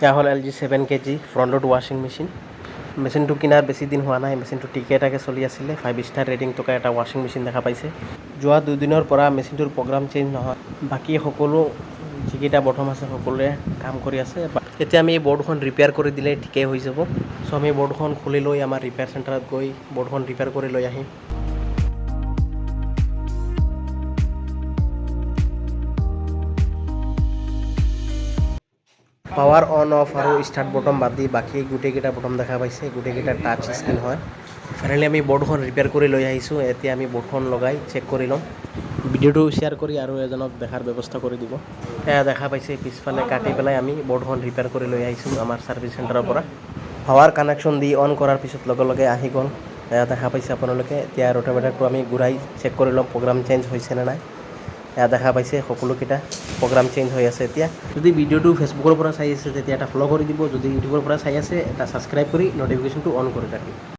এয়া হ'ল LG 7kg front load ৱাশ্বিং মেচিন। মেচিনটো কিনাৰ বেছি দিন হোৱা নাই, মেচিনটো টিকেটাকে চলি আছিলে। 5 ষ্টাৰ ৰেটিং থকা এটা ৱাশ্বিং মেচিন দেখা পাইছে। যোৱা 2 দিনৰ পৰা মেচিনটোৰ প্ৰগ্ৰাম চেঞ্জ নহয়, বাকী সকলো যিকেইটা বটম আছে সকলোৱে কাম কৰি আছে। এতিয়া আমি এই বৰ্ডখন ৰিপেয়াৰ কৰি দিলে ঠিকেই হৈ যাব। চ' আমি বৰ্ডখন খুলি লৈ আমাৰ ৰিপেয়াৰ চেণ্টাৰত গৈ বৰ্ডখন ৰিপেয়াৰ কৰি লৈ আহিম। পাৱাৰ অন অফ আৰু ষ্টাৰ্ট বটম বাদ দি বাকী গোটেইকেইটা বটম দেখা পাইছে, গোটেইকেইটা টাচ স্ক্ৰীন হয়। ফাইনেলি আমি বৰ্ডখন ৰিপেয়াৰ কৰি লৈ আহিছোঁ। এতিয়া আমি বৰ্ডখন লগাই চেক কৰি ল'ম। ভিডিঅ'টো শ্বেয়াৰ কৰি আৰু এজনক দেখাৰ ব্যৱস্থা কৰি দিব। এয়া দেখা পাইছে পিছফালে কাটি পেলাই আমি বৰ্ডখন ৰিপেয়াৰ কৰি লৈ আহিছোঁ আমাৰ ছাৰ্ভিচ চেণ্টাৰৰ পৰা। পাৱাৰ কানেকশ্যন দি অন কৰাৰ পিছত লগে লগে আহি গ'ল। এয়া দেখা পাইছে আপোনালোকে। এতিয়া ৰোটাভেটাৰটো আমি ঘূৰাই চেক কৰি ল'ম প্ৰগ্ৰাম চেঞ্জ হৈছে নে নাই। এয়া দেখা পাইছে সকলোকেইটা প্ৰগ্ৰাম চেঞ্জ হৈ আছে। এতিয়া যদি ভিডিঅ'টো ফেচবুকৰ পৰা চাই আছে তেতিয়া এটা ফ'ল' কৰি দিব, যদি ইউটিউবৰ পৰা চাই আছে এটা ছাবস্ক্ৰাইব কৰি ন'টিফিকেশ্যনটো অন কৰি ৰাখিব।